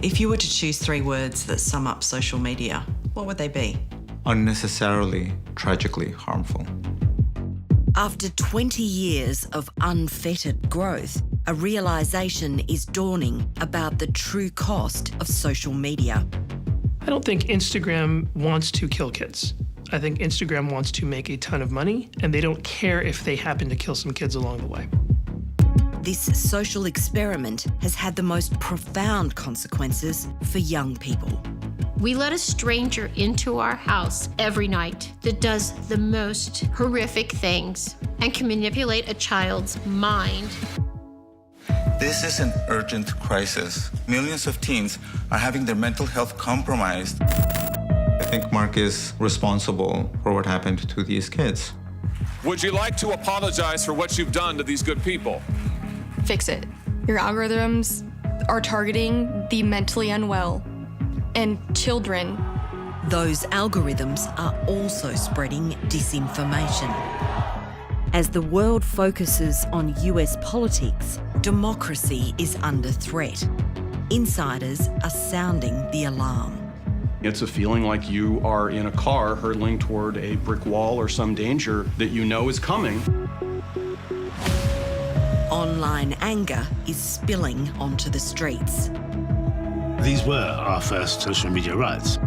If you were to choose 3 words that sum up social media, what would they be? Unnecessarily, tragically harmful. After 20 years of unfettered growth, a realisation is dawning about the true cost of social media. I don't think Instagram wants to kill kids. I think Instagram wants to make a ton of money, and they don't care if they happen to kill some kids along the way. This social experiment has had the most profound consequences for young people. We let a stranger into our house every night that does the most horrific things and can manipulate a child's mind. This is an urgent crisis. Millions of teens are having their mental health compromised. I think Mark is responsible for what happened to these kids. Would you like to apologize for what you've done to these good people? Fix it. Your algorithms are targeting the mentally unwell and children. Those algorithms are also spreading disinformation. As the world focuses on US politics, democracy is under threat. Insiders are sounding the alarm. It's a feeling like you are in a car hurtling toward a brick wall or some danger that you know is coming. Online anger is spilling onto the streets. These were our first social media riots.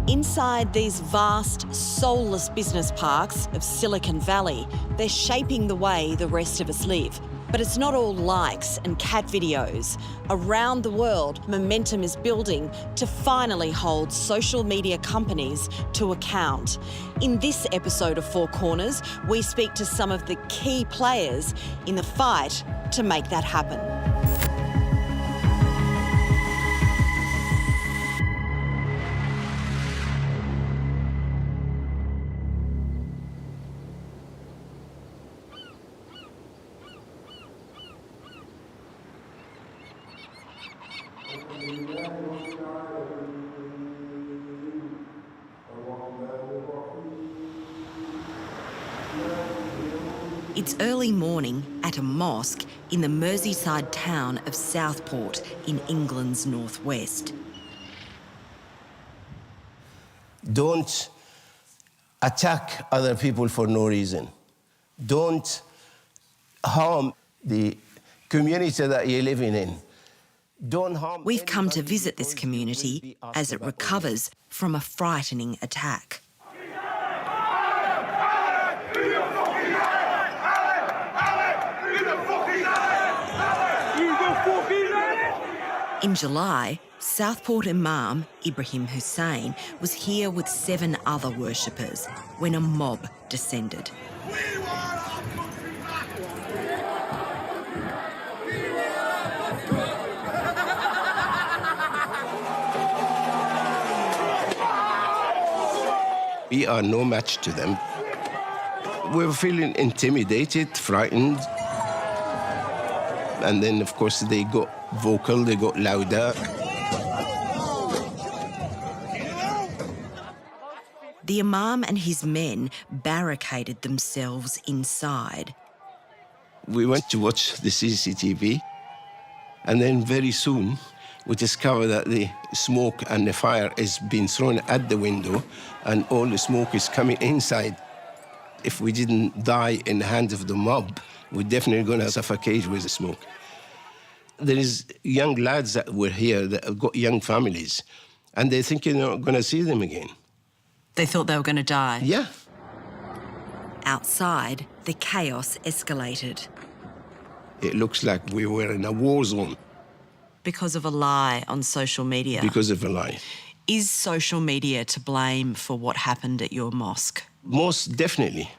Inside these vast, soulless business parks of Silicon Valley, they're shaping the way the rest of us live. But it's not all likes and cat videos. Around the world, momentum is building to finally hold social media companies to account. In this episode of Four Corners, we speak to some of the key players in the fight to make that happen. It's early morning at a mosque in the Merseyside town of Southport in England's northwest. Don't attack other people for no reason. Don't harm the community that you're living in. Don't harm. We've come to visit this community as it recovers from a frightening attack. In July, Southport Imam Ibrahim Hussein was here with 7 other worshippers when a mob descended. We are no match to them. We're feeling intimidated, frightened. And then, of course, they got vocal, they got louder. The Imam and his men barricaded themselves inside. We went to watch the CCTV, and then very soon we discovered that the smoke and the fire is being thrown at the window, and all the smoke is coming inside. If we didn't die in the hands of the mob, we're definitely going to suffocate with the smoke. There is young lads that were here that have got young families, and they're thinking they're not going to see them again. They thought they were going to die? Yeah. Outside, the chaos escalated. It looks like we were in a war zone. Because of a lie on social media? Because of a lie. Is social media to blame for what happened at your mosque? Most definitely.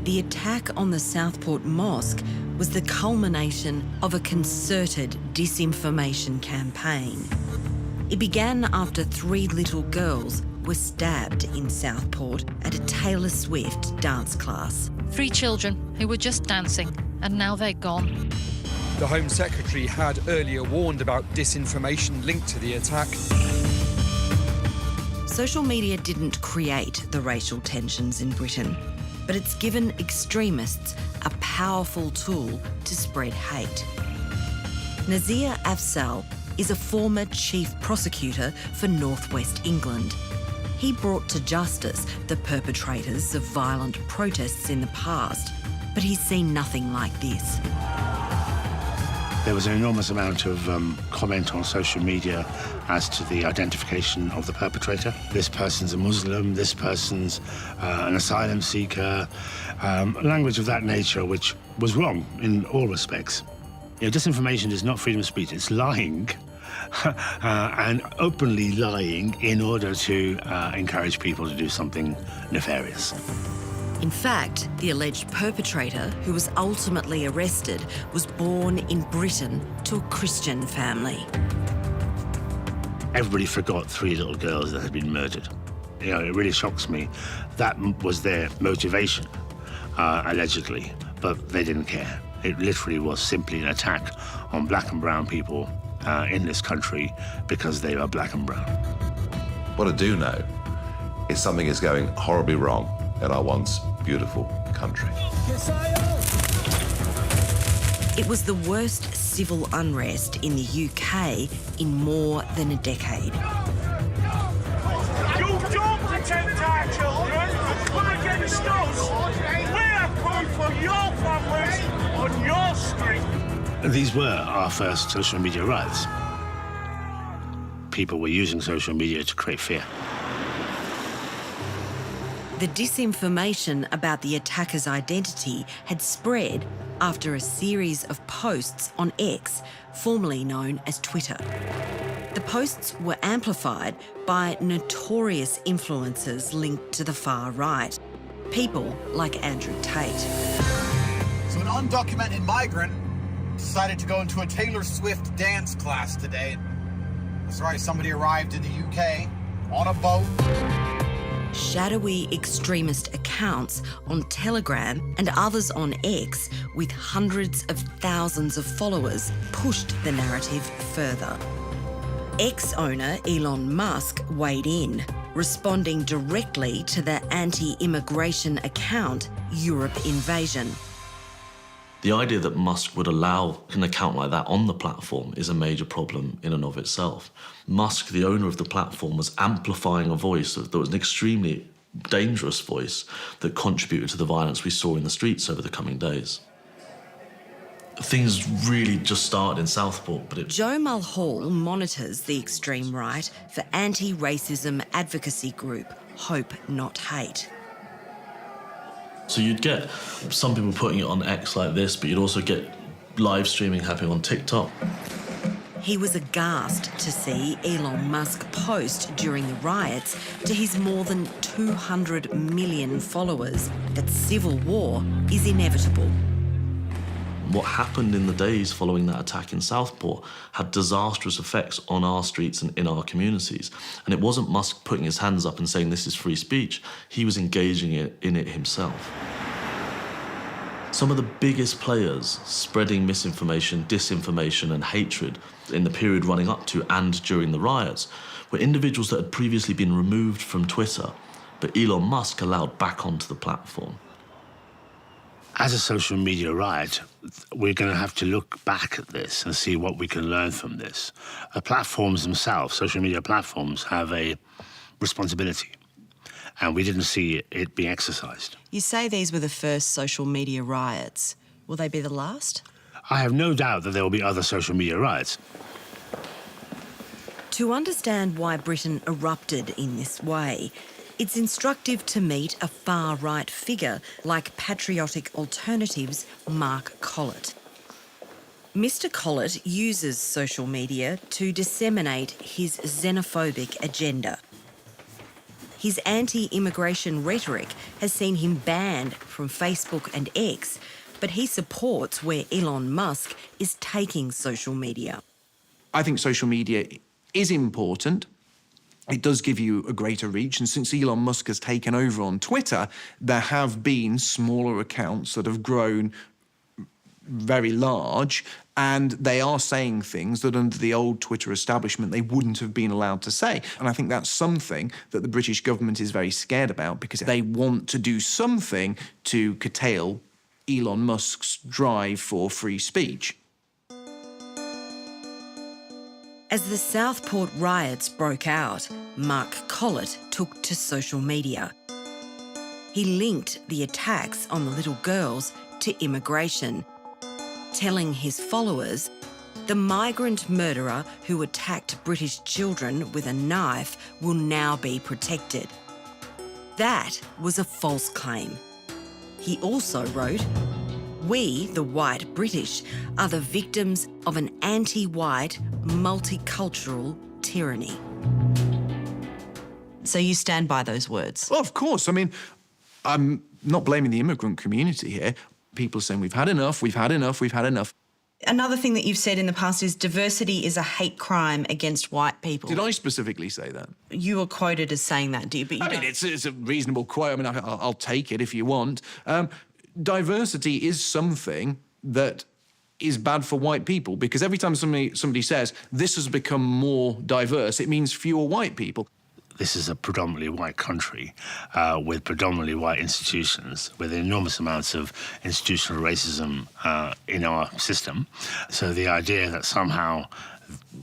The attack on the Southport Mosque was the culmination of a concerted disinformation campaign. It began after 3 little girls were stabbed in Southport at a Taylor Swift dance class. 3 children who were just dancing, and now they're gone. The Home Secretary had earlier warned about disinformation linked to the attack. Social media didn't create the racial tensions in Britain, but it's given extremists a powerful tool to spread hate. Nazir Afzal is a former chief prosecutor for North West England. He brought to justice the perpetrators of violent protests in the past, but he's seen nothing like this. There was an enormous amount of comment on social media as to the identification of the perpetrator. This person's a Muslim, this person's an asylum seeker, language of that nature, which was wrong in all respects. You know, disinformation is not freedom of speech, it's lying, and openly lying in order to encourage people to do something nefarious. In fact, the alleged perpetrator, who was ultimately arrested, was born in Britain to a Christian family. Everybody forgot 3 little girls that had been murdered. You know, it really shocks me. That was their motivation, allegedly, but they didn't care. It literally was simply an attack on black and brown people in this country because they are black and brown. What I do know is something is going horribly wrong in our once beautiful country. It was the worst civil unrest in the UK in more than a decade. You don't protect our children, but against us, we're coming for your families on your street. These were our first social media riots. People were using social media to create fear. The disinformation about the attacker's identity had spread after a series of posts on X, formerly known as Twitter. The posts were amplified by notorious influencers linked to the far right, people like Andrew Tate. So an undocumented migrant decided to go into a Taylor Swift dance class today. That's right, somebody arrived in the UK on a boat. Shadowy extremist accounts on Telegram and others on X with hundreds of thousands of followers pushed the narrative further. X-owner Elon Musk weighed in, responding directly to the anti-immigration account Europe Invasion. The idea that Musk would allow an account like that on the platform is a major problem in and of itself. Musk, the owner of the platform, was amplifying a voice that was an extremely dangerous voice that contributed to the violence we saw in the streets over the coming days. Things really just started in Southport, but Joe Mulhall monitors the extreme right for anti-racism advocacy group Hope Not Hate. So you'd get some people putting it on X like this, but you'd also get live streaming happening on TikTok. He was aghast to see Elon Musk post during the riots to his more than 200 million followers that civil war is inevitable. What happened in the days following that attack in Southport had disastrous effects on our streets and in our communities. And it wasn't Musk putting his hands up and saying this is free speech. He was engaging in it himself. Some of the biggest players spreading misinformation, disinformation and hatred in the period running up to and during the riots were individuals that had previously been removed from Twitter, but Elon Musk allowed back onto the platform. As a social media riot, we're going to have to look back at this and see what we can learn from this. Platforms themselves, social media platforms, have a responsibility, and we didn't see it being exercised. You say these were the first social media riots. Will they be the last? I have no doubt that there will be other social media riots. To understand why Britain erupted in this way, it's instructive to meet a far-right figure like Patriotic Alternative's Mark Collett. Mr. Collett uses social media to disseminate his xenophobic agenda. His anti-immigration rhetoric has seen him banned from Facebook and X, but he supports where Elon Musk is taking social media. I think social media is important. It does give you a greater reach, and since Elon Musk has taken over on Twitter, there have been smaller accounts that have grown very large, and they are saying things that under the old Twitter establishment they wouldn't have been allowed to say. And I think that's something that the British government is very scared about, because they want to do something to curtail Elon Musk's drive for free speech. As the Southport riots broke out, Mark Collett took to social media. He linked the attacks on the little girls to immigration, telling his followers the migrant murderer who attacked British children with a knife will now be protected. That was a false claim. He also wrote, "We, the white British, are the victims of an anti-white, multicultural tyranny." So you stand by those words? Well, of course. I mean, I'm not blaming the immigrant community here. People are saying, we've had enough, we've had enough, we've had enough. Another thing that you've said in the past is diversity is a hate crime against white people. Did I specifically say that? You were quoted as saying that, but you I mean, it's a reasonable quote. I mean, I'll take it if you want. Diversity is something that is bad for white people, because every time somebody says this has become more diverse, it means fewer white people. This is a predominantly white country with predominantly white institutions, with enormous amounts of institutional racism in our system. So the idea that somehow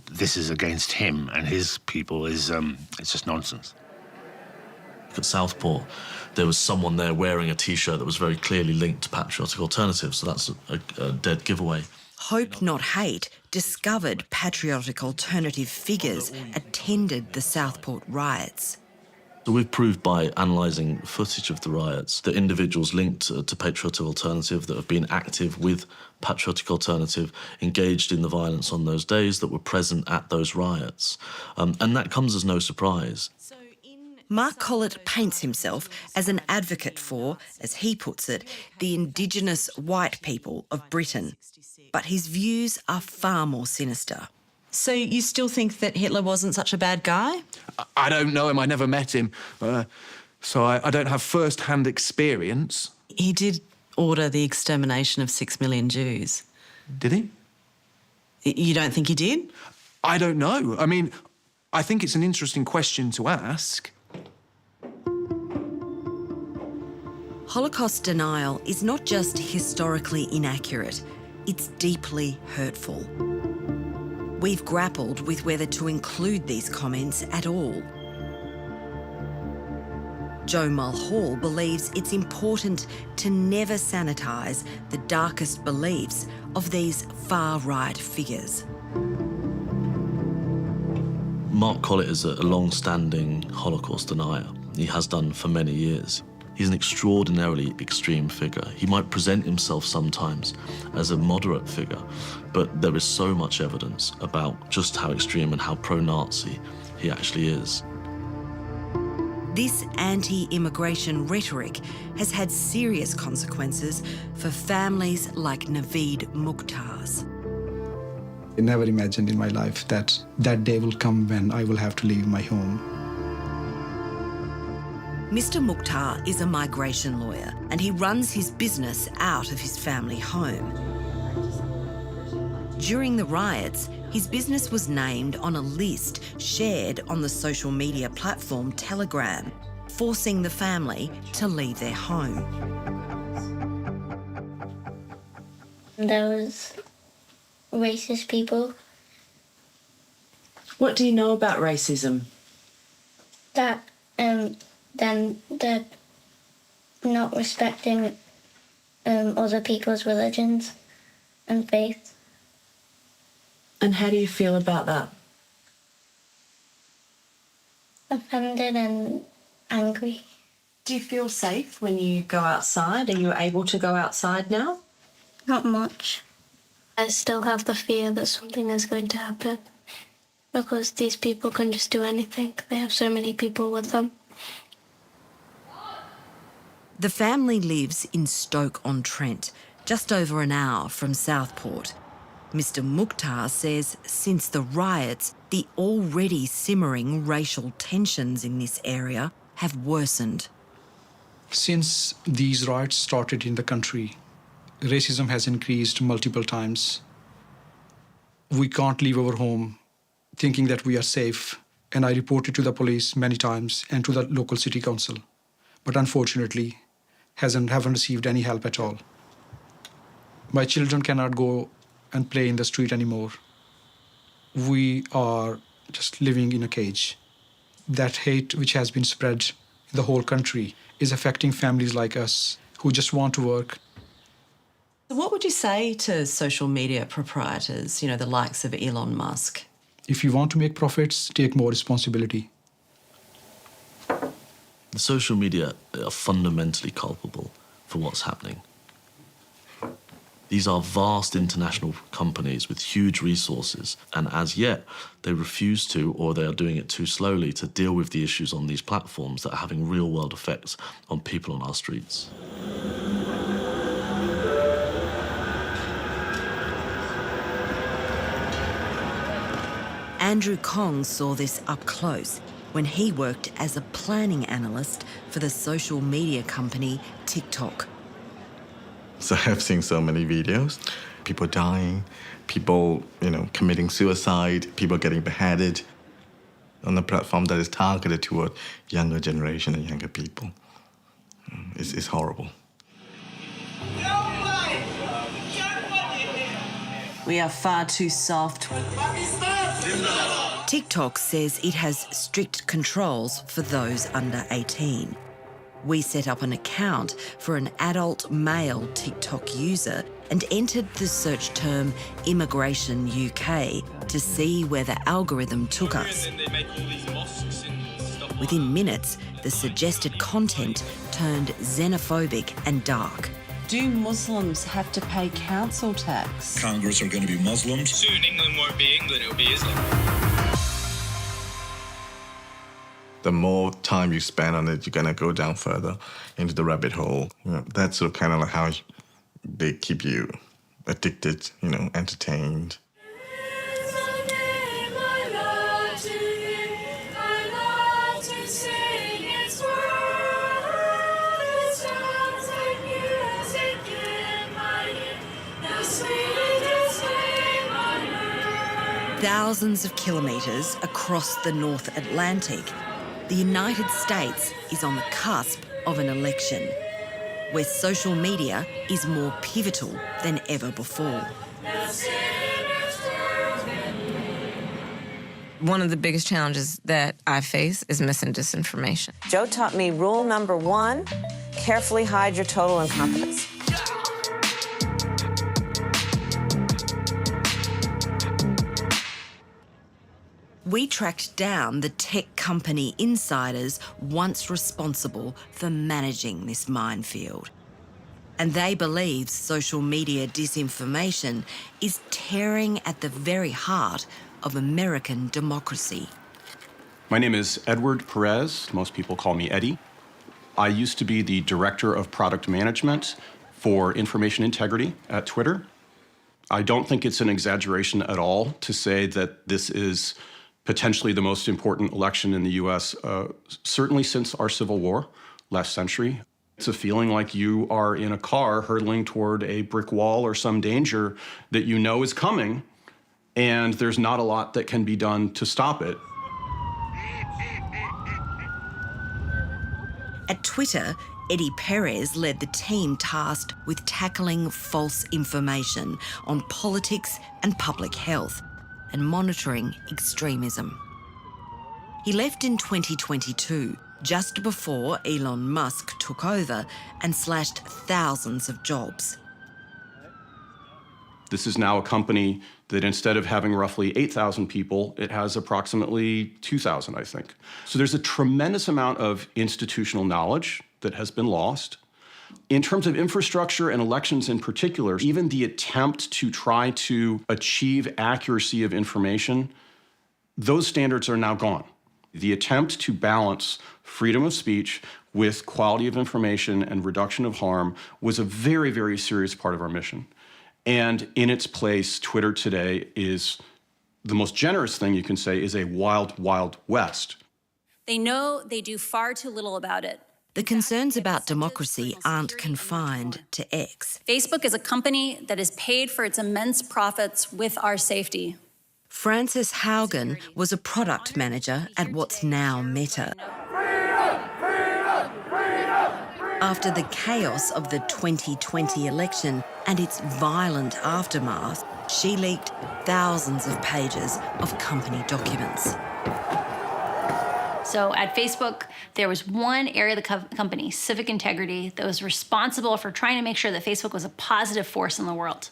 this is against him and his people is it's just nonsense. At Southport, there was someone there wearing a T-shirt that was very clearly linked to patriotic alternatives, so that's a dead giveaway. Hope Not Hate discovered patriotic alternative figures attended the Southport riots. So we've proved by analysing footage of the riots that individuals linked to patriotic alternative that have been active with patriotic alternative engaged in the violence on those days that were present at those riots. And that comes as no surprise. Mark Collett paints himself as an advocate for, as he puts it, the Indigenous white people of Britain. But his views are far more sinister. So you still think that Hitler wasn't such a bad guy? I don't know him, I never met him, so I don't have first-hand experience. He did order the extermination of 6 million Jews. Did he? You don't think he did? I don't know. I mean, I think it's an interesting question to ask. Holocaust denial is not just historically inaccurate, it's deeply hurtful. We've grappled with whether to include these comments at all. Jo Mulhall believes it's important to never sanitise the darkest beliefs of these far-right figures. Mark Collett is a long-standing Holocaust denier. He has done for many years. He's an extraordinarily extreme figure. He might present himself sometimes as a moderate figure, but there is so much evidence about just how extreme and how pro-Nazi he actually is. This anti-immigration rhetoric has had serious consequences for families like Naveed Mukhtar's. I never imagined in my life that that day will come when I will have to leave my home. Mr. Mukhtar is a migration lawyer and he runs his business out of his family home. During the riots, his business was named on a list shared on the social media platform Telegram, forcing the family to leave their home. Those racist people. What do you know about racism? That then they're not respecting other people's religions and faith. And how do you feel about that? Offended and angry. Do you feel safe when you go outside? Are you able to go outside now? Not much. I still have the fear that something is going to happen because these people can just do anything. They have so many people with them. The family lives in Stoke-on-Trent, just over an hour from Southport. Mr. Mukhtar says since the riots, the already simmering racial tensions in this area have worsened. Since these riots started in the country, racism has increased multiple times. We can't leave our home thinking that we are safe, and I reported to the police many times and to the local city council, but unfortunately haven't received any help at all. My children cannot go and play in the street anymore. we are just living in a cage. That hate which has been spread in the whole country is affecting families like us who just want to work. What would you say to social media proprietors, the likes of Elon Musk? If you want to make profits, take more responsibility. The social media are fundamentally culpable for what's happening. These are vast international companies with huge resources, and as yet, they refuse to, or they are doing it too slowly, to deal with the issues on these platforms that are having real-world effects on people on our streets. Andrew Kong saw this up close when he worked as a planning analyst for the social media company TikTok. So I've seen so many videos, people dying, people, committing suicide, people getting beheaded on a platform that is targeted toward younger generation and younger people. It's horrible. We are far too soft. TikTok says it has strict controls for those under 18. We set up an account for an adult male TikTok user and entered the search term Immigration UK to see where the algorithm took us. Within minutes, the suggested content turned xenophobic and dark. Do Muslims have to pay council tax? Congress are going to be Muslims. Soon England won't be England, it'll be Islam. The more time you spend on it, you're going to go down further into the rabbit hole. That's sort of kind of like how they keep you addicted, entertained. Thousands of kilometres across the North Atlantic, the United States is on the cusp of an election, where social media is more pivotal than ever before. One of the biggest challenges that I face is mis and disinformation. Joe taught me rule number 1, carefully hide your total incompetence. We tracked down the tech company insiders once responsible for managing this minefield. And they believe social media disinformation is tearing at the very heart of American democracy. My name is Edward Perez. Most people call me Eddie. I used to be the Director of Product Management for Information Integrity at Twitter. I don't think it's an exaggeration at all to say that this is potentially the most important election in the US, certainly since our Civil War last century. It's a feeling like you are in a car hurtling toward a brick wall or some danger that you know is coming, and there's not a lot that can be done to stop it. At Twitter, Eddie Perez led the team tasked with tackling false information on politics and public health and monitoring extremism. He left in 2022, just before Elon Musk took over and slashed thousands of jobs. This is now a company that instead of having roughly 8,000 people, it has approximately 2,000, I think. So there's a tremendous amount of institutional knowledge that has been lost. In terms of infrastructure and elections in particular, even the attempt to try to achieve accuracy of information, those standards are now gone. The attempt to balance freedom of speech with quality of information and reduction of harm was a very, very serious part of our mission. And in its place, Twitter today is, the most generous thing you can say, is a wild, wild west. They know they do far too little about it. The concerns about democracy aren't confined to X. Facebook is a company that is paid for its immense profits with our safety. Frances Haugen was a product manager at what's now Meta. After the chaos of the 2020 election and its violent aftermath, She leaked thousands of pages of company documents. So at Facebook, there was one area of the company, civic integrity, that was responsible for trying to make sure that Facebook was a positive force in the world.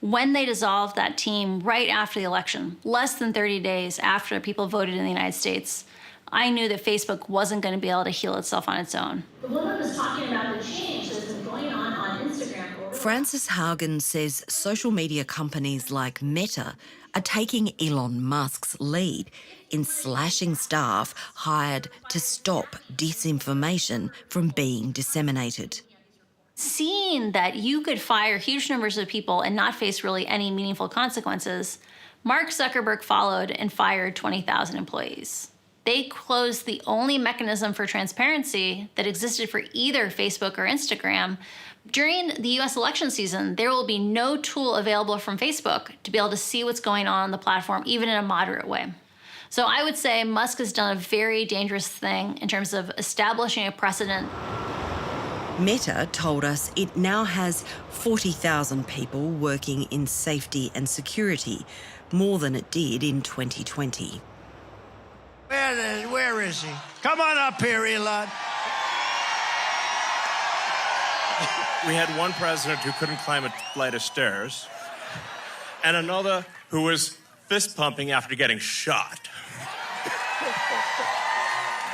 When they dissolved that team right after the election, less than 30 days after people voted in the United States, I knew that Facebook wasn't going to be able to heal itself on its own. The woman was talking about the change that's been going on Instagram. Frances Haugen says social media companies like Meta are taking Elon Musk's lead in slashing staff hired to stop disinformation from being disseminated. Seeing that you could fire huge numbers of people and not face really any meaningful consequences, Mark Zuckerberg followed and fired 20,000 employees. They closed the only mechanism for transparency that existed for either Facebook or Instagram. During the US election season, there will be no tool available from Facebook to be able to see what's going on the platform, even in a moderate way. So I would say Musk has done a very dangerous thing in terms of establishing a precedent. Meta told us it now has 40,000 people working in safety and security, more than it did in 2020. Where is he? Come on up here, Elon. We had one president who couldn't climb a flight of stairs, and another who was fist pumping after getting shot.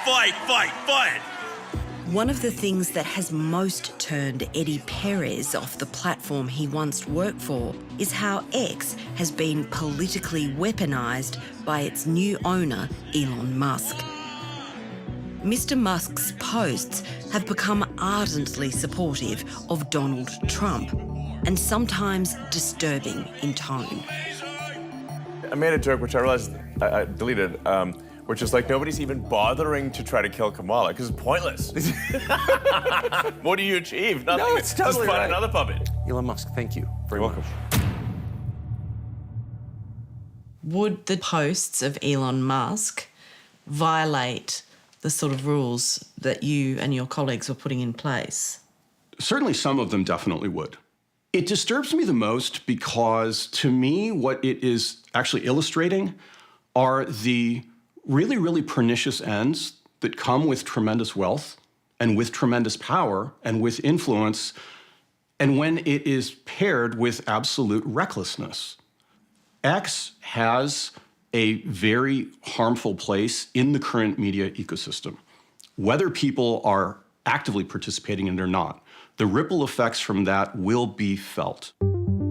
Fight, fight, fight! One of the things that has most turned Eddie Perez off the platform he once worked for is how X has been politically weaponised by its new owner, Elon Musk. Mr. Musk's posts have become ardently supportive of Donald Trump and sometimes disturbing in tone. I made a joke, which I realized I deleted, which is like, nobody's even bothering to try to kill Kamala because it's pointless. What do you achieve? Nothing. No, it's totally Just find right. another puppet. Elon Musk, thank you very You're much. Would the posts of Elon Musk violate the sort of rules that you and your colleagues were putting in place? Certainly some of them definitely would. It disturbs me the most because, to me, what it is actually illustrating are the really, really pernicious ends that come with tremendous wealth and with tremendous power and with influence, and when it is paired with absolute recklessness. X has a very harmful place in the current media ecosystem. Whether people are actively participating in it or not, the ripple effects from that will be felt.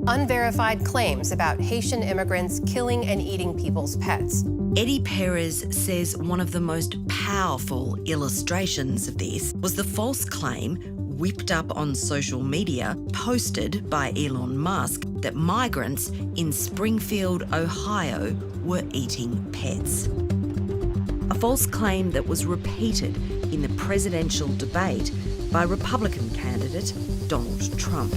Unverified claims about Haitian immigrants killing and eating people's pets. Eddie Perez says one of the most powerful illustrations of this was the false claim whipped up on social media, posted by Elon Musk, that migrants in Springfield, Ohio were eating pets. A false claim that was repeated in the presidential debate by Republican candidate Donald Trump.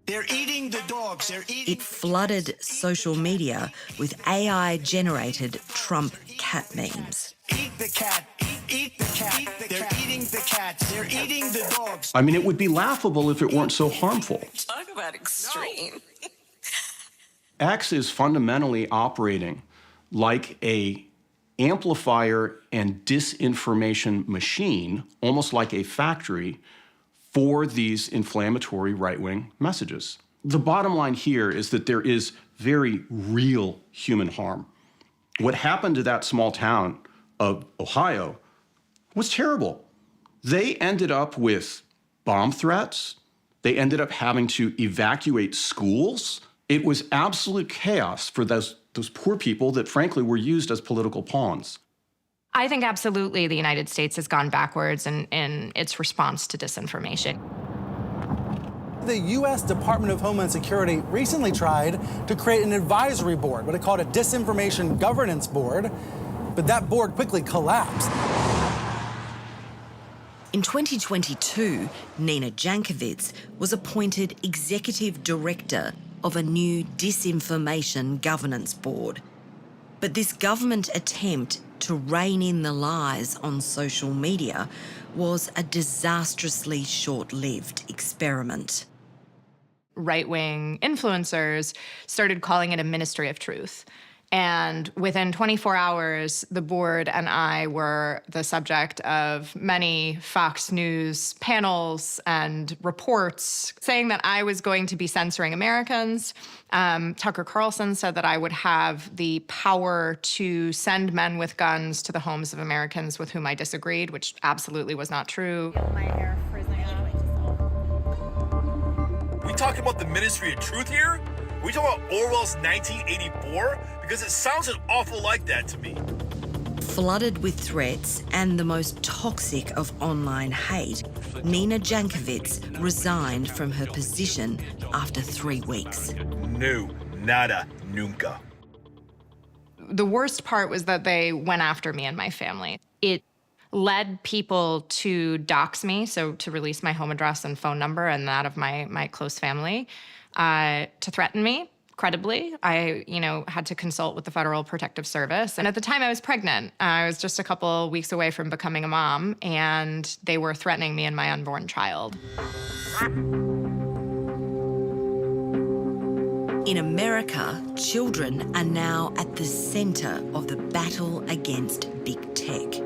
They're eating the dogs. They're eating. It flooded social media with AI-generated Trump cat memes. Eat the cat. Eat the cat. They're eating the cats. They're eating the dogs. I mean, it would be laughable if it weren't so harmful. Talk about extreme. X is fundamentally operating like a amplifier and disinformation machine, almost like a factory, for these inflammatory right-wing messages. The bottom line here is that there is very real human harm. What happened to that small town of Ohio was terrible. They ended up with bomb threats. They ended up having to evacuate schools. It was absolute chaos for those poor people that, frankly, were used as political pawns. I think absolutely the United States has gone backwards in its response to disinformation. The U.S. Department of Homeland Security recently tried to create an advisory board, what it called a Disinformation Governance Board, but that board quickly collapsed. In 2022, Nina Jankovic was appointed Executive Director of a new Disinformation Governance Board. But this government attempt to rein in the lies on social media was a disastrously short-lived experiment. right-wing influencers started calling it a ministry of truth. And within 24 hours, the board and I were the subject of many Fox News panels and reports saying that I was going to be censoring Americans. Tucker Carlson said that I would have the power to send men with guns to the homes of Americans with whom I disagreed, which absolutely was not true. We talking about the ministry of truth here? Are we talking about Orwell's 1984? Because it sounds an awful like that to me. Flooded with threats and the most toxic of online hate, Nina Jankovic resigned from her position after 3 weeks. No, nada, nunca. The worst part was that they went after me and my family. It led people to dox me, so to release my home address and phone number and that of my close family, to threaten me. Credibly, I, had to consult with the Federal Protective Service. And at the time I was pregnant. I was just a couple weeks away from becoming a mom, and they were threatening me and my unborn child. In America, children are now at the centre of the battle against big tech.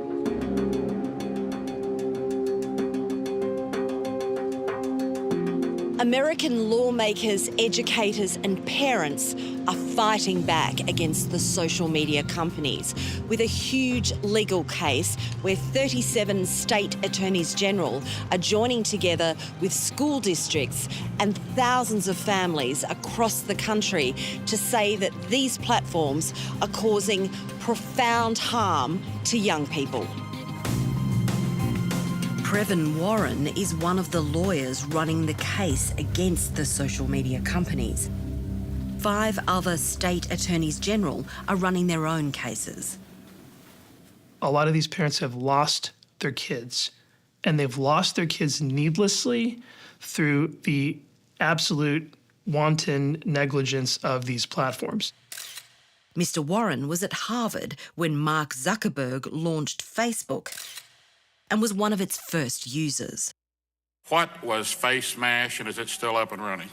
American lawmakers, educators and parents are fighting back against the social media companies with a huge legal case where 37 state attorneys general are joining together with school districts and thousands of families across the country to say that these platforms are causing profound harm to young people. Previn Warren is one of the lawyers running the case against the social media companies. 5 other state attorneys general are running their own cases. A lot of these parents have lost their kids, and they've lost their kids needlessly through the absolute wanton negligence of these platforms. Mr. Warren was at Harvard when Mark Zuckerberg launched Facebook and was one of its first users. What was FaceMash, and is it still up and running?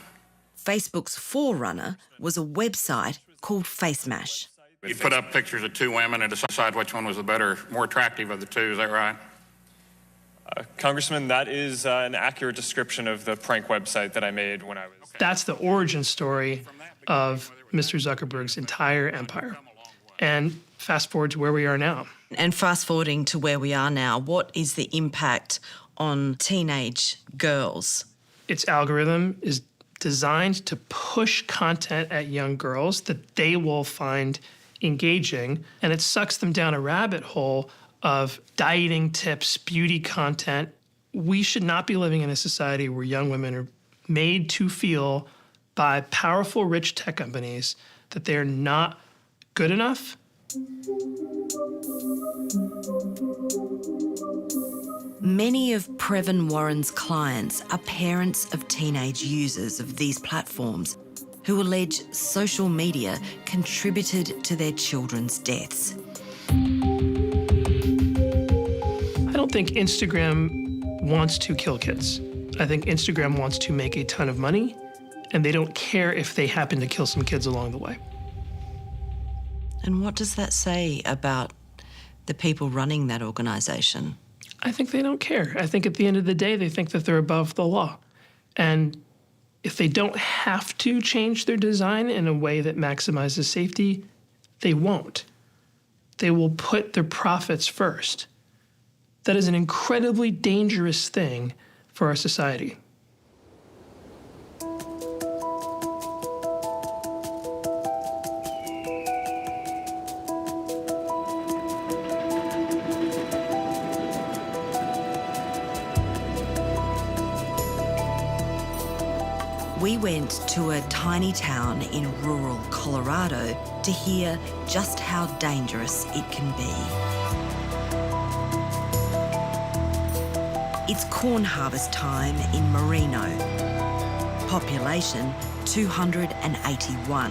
Facebook's forerunner was a website called FaceMash. You put up pictures of 2 women and decide which one was the better, more attractive of the two, is that right? Congressman, that is an accurate description of the prank website that I made when I was... That's the origin story of Mr. Zuckerberg's entire empire. And fast forward to where we are now. And fast forwarding to where we are now, what is the impact on teenage girls? Its algorithm is designed to push content at young girls that they will find engaging, and it sucks them down a rabbit hole of dieting tips, beauty content. We should not be living in a society where young women are made to feel by powerful, rich tech companies that they're not good enough. Many of Previn Warren's clients are parents of teenage users of these platforms who allege social media contributed to their children's deaths. I don't think Instagram wants to kill kids. I think Instagram wants to make a ton of money, and they don't care if they happen to kill some kids along the way. And what does that say about the people running that organisation? I think they don't care. I think at the end of the day, they think that they're above the law. And if they don't have to change their design in a way that maximizes safety, they won't. They will put their profits first. That is an incredibly dangerous thing for our society. We went to a tiny town in rural Colorado to hear just how dangerous it can be. It's corn harvest time in Merino. Population 281.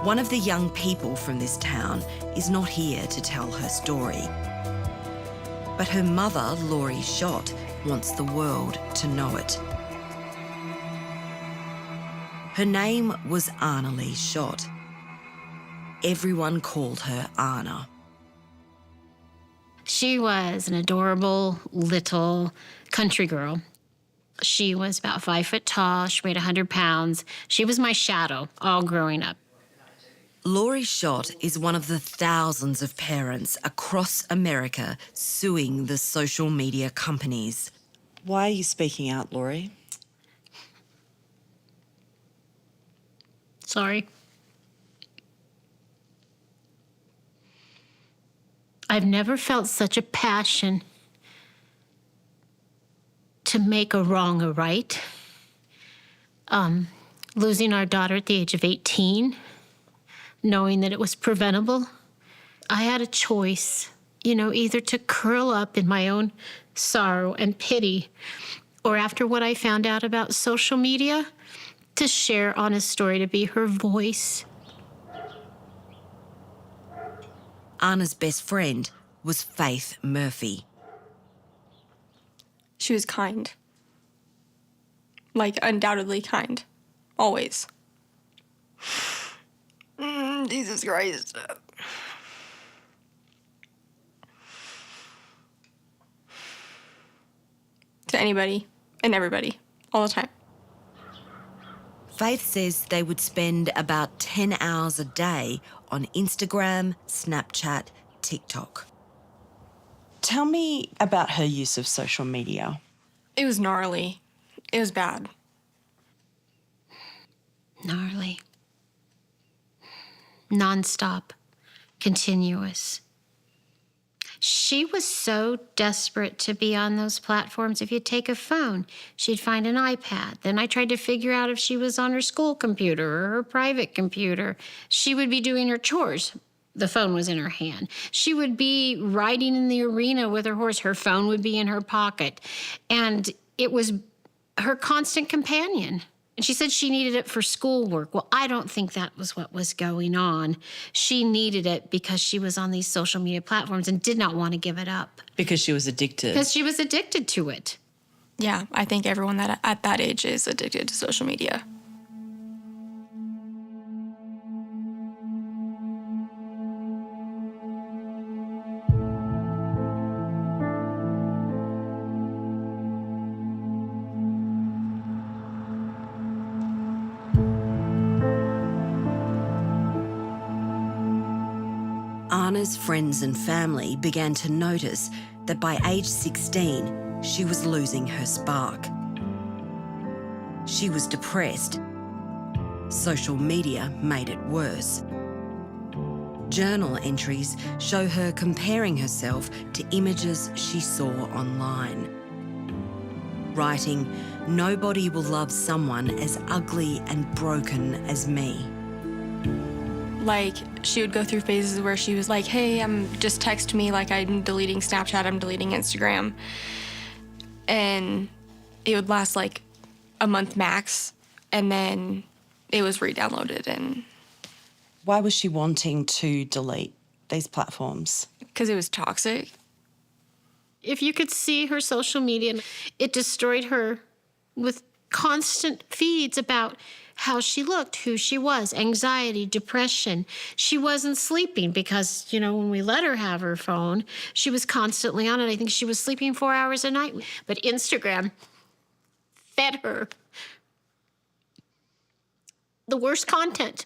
One of the young people from this town is not here to tell her story. But her mother, Laurie Schott, wants the world to know it. Her name was Anna Lee Schott. Everyone called her Anna. She was an adorable little country girl. She was about 5 foot tall. She weighed 100 pounds. She was my shadow all growing up. Laurie Schott is one of the thousands of parents across America suing the social media companies. Why are you speaking out, Laurie? Sorry. I've never felt such a passion to make a wrong a right. Losing our daughter at the age of 18, knowing that it was preventable, I had a choice, either to curl up in my own sorrow and pity, or after what I found out about social media, to share Anna's story, to be her voice. Anna's best friend was Faith Murphy. She was kind. Like, undoubtedly kind. Always. Jesus Christ. To anybody and everybody, all the time. Faith says they would spend about 10 hours a day on Instagram, Snapchat, TikTok. Tell me about her use of social media. It was gnarly. It was bad. Gnarly. Nonstop. Continuous. She was so desperate to be on those platforms. If you take a phone, she'd find an iPad. Then I tried to figure out if she was on her school computer or her private computer. She would be doing her chores. The phone was in her hand. She would be riding in the arena with her horse. Her phone would be in her pocket. And it was her constant companion. And she said she needed it for schoolwork. Well, I don't think that was what was going on. She needed it because she was on these social media platforms and did not want to give it up. Because she was addicted. Because she was addicted to it. Yeah, I think everyone that at that age is addicted to social media. Anna's friends and family began to notice that by age 16, she was losing her spark. She was depressed. Social media made it worse. Journal entries show her comparing herself to images she saw online. Writing, "Nobody will love someone as ugly and broken as me." Like, she would go through phases where she was like, hey, just text me, like, I'm deleting Snapchat, I'm deleting Instagram. And it would last like a month max, and then it was re-downloaded. And why was she wanting to delete these platforms? Because it was toxic. If you could see her social media, it destroyed her with constant feeds about how she looked, who she was, anxiety, depression. She wasn't sleeping because, when we let her have her phone, she was constantly on it. I think she was sleeping 4 hours a night. But Instagram fed her the worst content.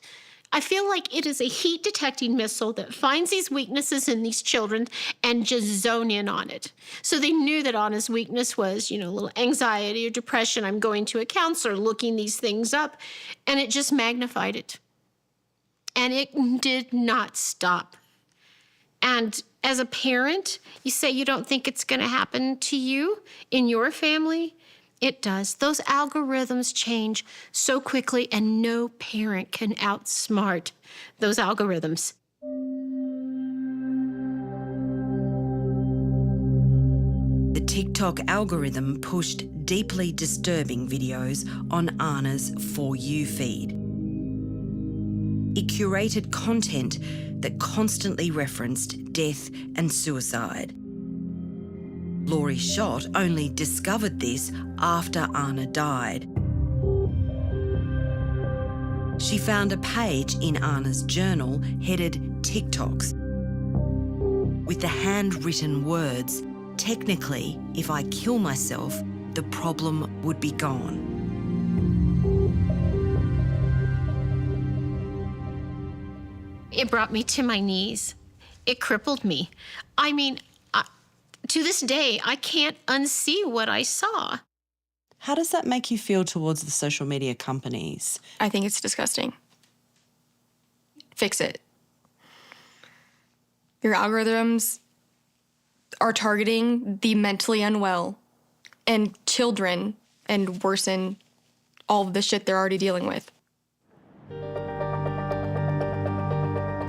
I feel like it is a heat-detecting missile that finds these weaknesses in these children and just zone in on it. So they knew that Anna's weakness was, a little anxiety or depression. I'm going to a counselor, looking these things up, and it just magnified it. And it did not stop. And as a parent, you say you don't think it's going to happen to you in your family. It does. Those algorithms change so quickly, and no parent can outsmart those algorithms. The TikTok algorithm pushed deeply disturbing videos on Anna's For You feed. It curated content that constantly referenced death and suicide. Laurie Schott only discovered this after Anna died. She found a page in Anna's journal headed TikToks with the handwritten words, "Technically, if I kill myself, the problem would be gone." It brought me to my knees. It crippled me. I mean, to this day, I can't unsee what I saw. How does that make you feel towards the social media companies? I think it's disgusting. Fix it. Your algorithms are targeting the mentally unwell and children and worsen all of the shit they're already dealing with.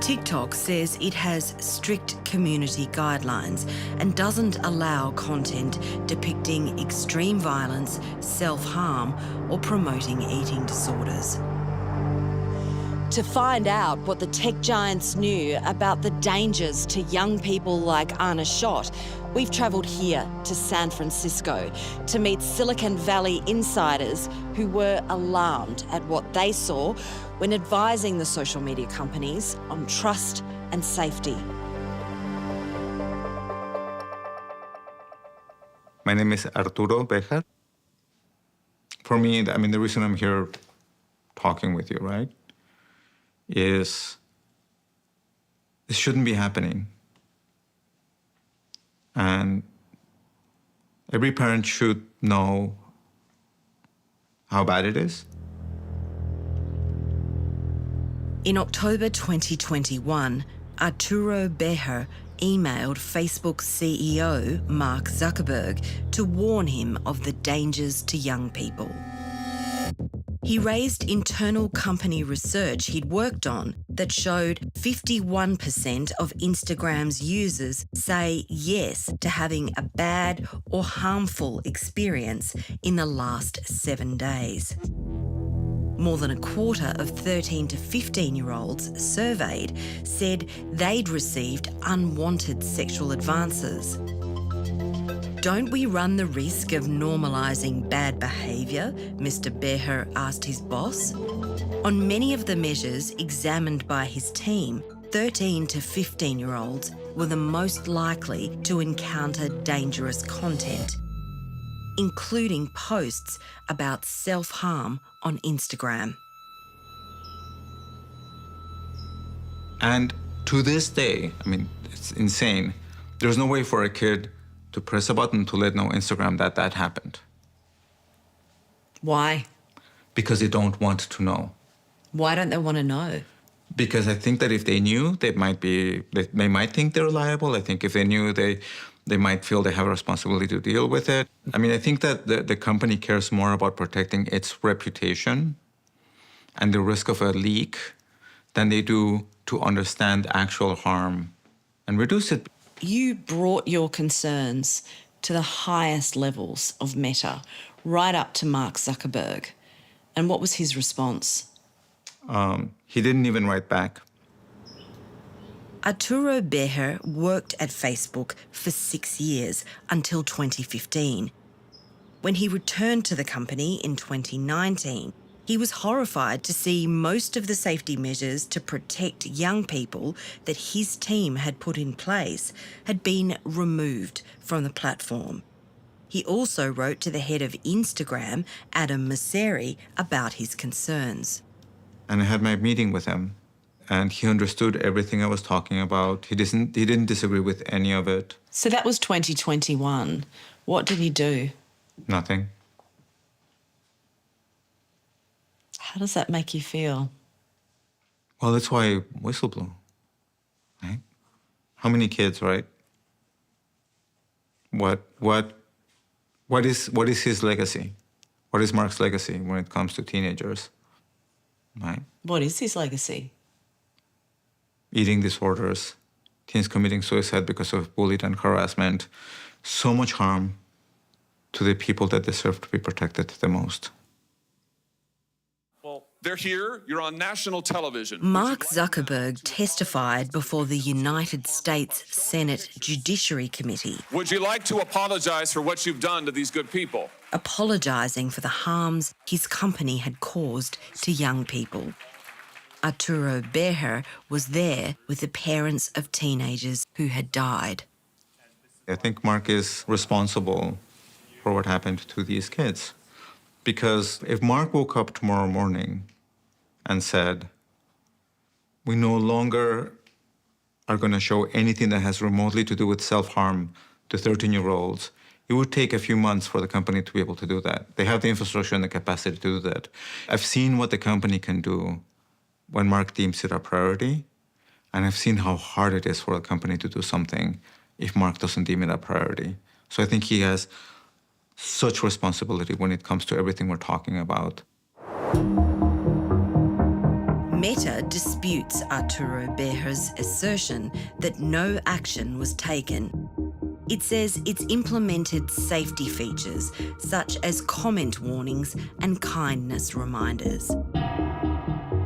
TikTok says it has strict community guidelines and doesn't allow content depicting extreme violence, self-harm, or promoting eating disorders. To find out what the tech giants knew about the dangers to young people like Anna Schott, we've travelled here to San Francisco to meet Silicon Valley insiders who were alarmed at what they saw when advising the social media companies on trust and safety. My name is Arturo Bejar. For me, I mean, the reason I'm here talking with you, right, is this shouldn't be happening. And every parent should know how bad it is. In October 2021, Arturo Bejar emailed Facebook's CEO, Mark Zuckerberg, to warn him of the dangers to young people. He raised internal company research he'd worked on that showed 51% of Instagram's users say yes to having a bad or harmful experience in the last 7 days. More than a quarter of 13 to 15-year-olds surveyed said they'd received unwanted sexual advances. Don't we run the risk of normalising bad behaviour? Mr. Bejar asked his boss. On many of the measures examined by his team, 13 to 15-year-olds were the most likely to encounter dangerous content, including posts about self-harm on Instagram. And to this day, I mean, it's insane. There's no way for a kid to press a button to let know Instagram that that happened. Why? Because they don't want to know. Why don't they want to know? Because I think that if they knew, they might think they're liable. I think if they knew, they might feel they have a responsibility to deal with it. I mean, I think that the company cares more about protecting its reputation and the risk of a leak than they do to understand actual harm and reduce it. You brought your concerns to the highest levels of Meta, right up to Mark Zuckerberg. And what was his response? He didn't even write back. Arturo Bejar worked at Facebook for 6 years until 2015. When he returned to the company in 2019, he was horrified to see most of the safety measures to protect young people that his team had put in place had been removed from the platform. He also wrote to the head of Instagram, Adam Mosseri, about his concerns. And I had my meeting with him, and he understood everything I was talking about. He didn't disagree with any of it. So that was 2021. What did he do? Nothing. How does that make you feel? Well, that's why I whistleblow, right? How many kids, right? What is his legacy? What is Mark's legacy when it comes to teenagers, right? What is his legacy? Eating disorders, teens committing suicide because of bullying and harassment. So much harm to the people that deserve to be protected the most. They're here. You're on national television. Mark Zuckerberg testified before the United States Senate Judiciary Committee. Would you like to apologize for what you've done to these good people? Apologising for the harms his company had caused to young people. Arturo Beher was there with the parents of teenagers who had died. I think Mark is responsible for what happened to these kids. Because if Mark woke up tomorrow morning and said, we no longer are going to show anything that has remotely to do with self-harm to 13-year-olds, it would take a few months for the company to be able to do that. They have the infrastructure and the capacity to do that. I've seen what the company can do when Mark deems it a priority, and I've seen how hard it is for a company to do something if Mark doesn't deem it a priority. So I think he has such responsibility when it comes to everything we're talking about. Meta disputes Arturo Beher's assertion that no action was taken. It says it's implemented safety features such as comment warnings and kindness reminders.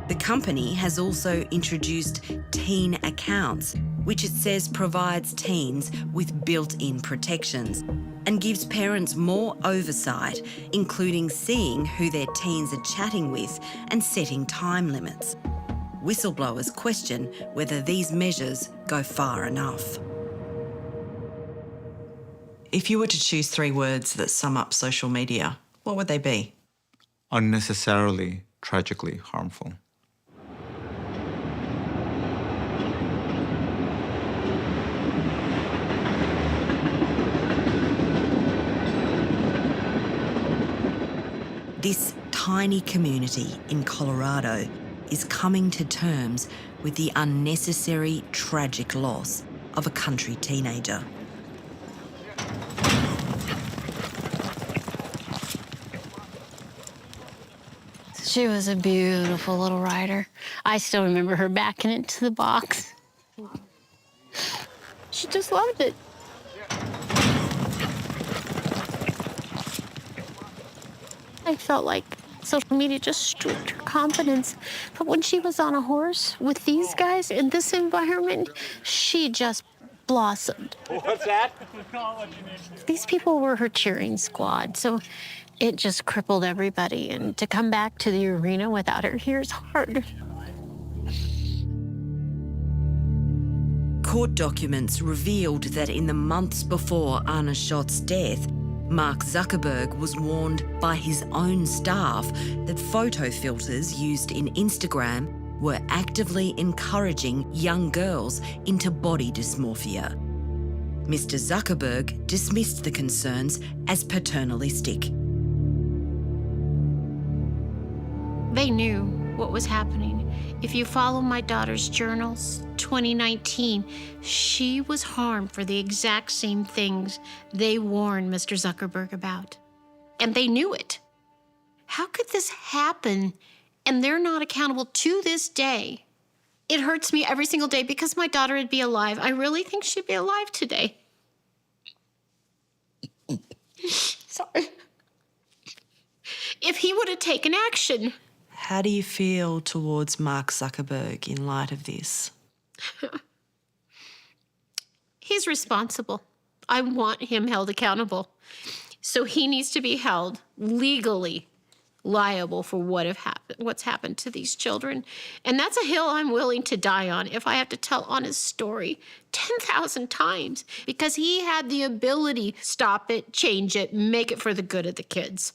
The company has also introduced teen accounts, which it says provides teens with built-in protections and gives parents more oversight, including seeing who their teens are chatting with and setting time limits. Whistleblowers question whether these measures go far enough. If you were to choose 3 words that sum up social media, what would they be? Unnecessarily, tragically harmful. This tiny community in Colorado is coming to terms with the unnecessary, tragic loss of a country teenager. She was a beautiful little rider. I still remember her backing into the box. She just loved it. I felt like social media just stripped her confidence. But when she was on a horse with these guys in this environment, she just blossomed. What's that? These people were her cheering squad, so it just crippled everybody. And to come back to the arena without her here is hard. Court documents revealed that in the months before Anna Schott's death, Mark Zuckerberg was warned by his own staff that photo filters used in Instagram were actively encouraging young girls into body dysmorphia. Mr. Zuckerberg dismissed the concerns as paternalistic. They knew what was happening. If you follow my daughter's journals, 2019, she was harmed for the exact same things they warned Mr. Zuckerberg about. And they knew it. How could this happen and they're not accountable to this day? It hurts me every single day because my daughter would be alive. I really think she'd be alive today. Sorry. If he would have taken action. How do you feel towards Mark Zuckerberg in light of this? He's responsible. I want him held accountable. So he needs to be held legally liable for what's happened to these children. And that's a hill I'm willing to die on if I have to tell Anna's story 10,000 times, because he had the ability to stop it, change it, make it for the good of the kids.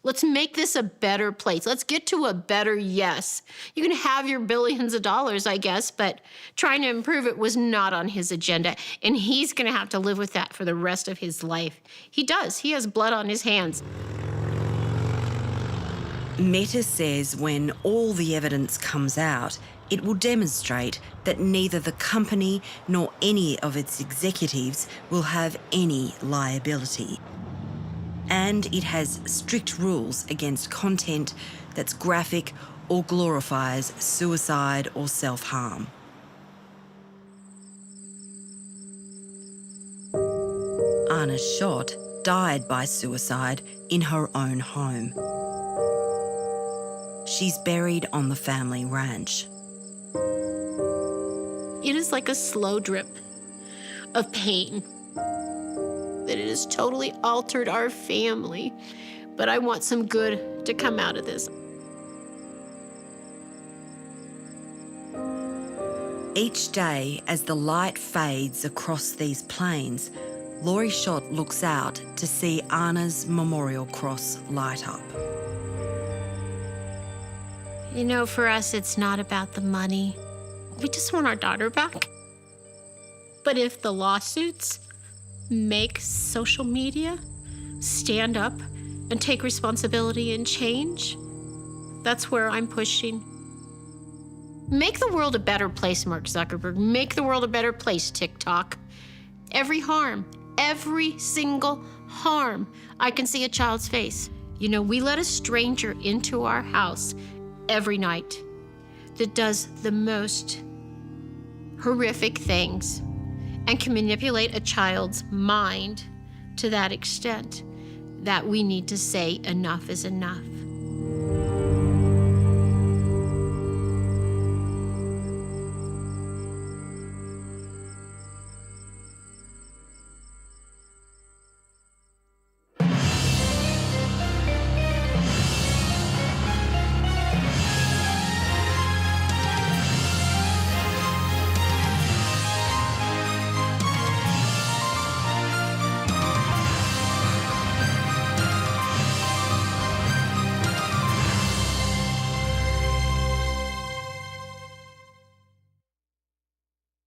Let's make this a better place. Let's get to a better yes. You can have your billions of dollars, I guess, but trying to improve it was not on his agenda, and he's going to have to live with that for the rest of his life. He does. He has blood on his hands. Meta says when all the evidence comes out, it will demonstrate that neither the company nor any of its executives will have any liability. And it has strict rules against content that's graphic or glorifies suicide or self-harm. Anna Schott died by suicide in her own home. She's buried on the family ranch. It is like a slow drip of pain. That it has totally altered our family. But I want some good to come out of this. Each day, as the light fades across these plains, Laurie Schott looks out to see Anna's memorial cross light up. You know, for us, it's not about the money. We just want our daughter back. But if the lawsuits make social media stand up and take responsibility and change, that's where I'm pushing. Make the world a better place, Mark Zuckerberg. Make the world a better place, TikTok. Every harm, every single harm, I can see a child's face. You know, we let a stranger into our house every night that does the most horrific things and can manipulate a child's mind to that extent that we need to say enough is enough.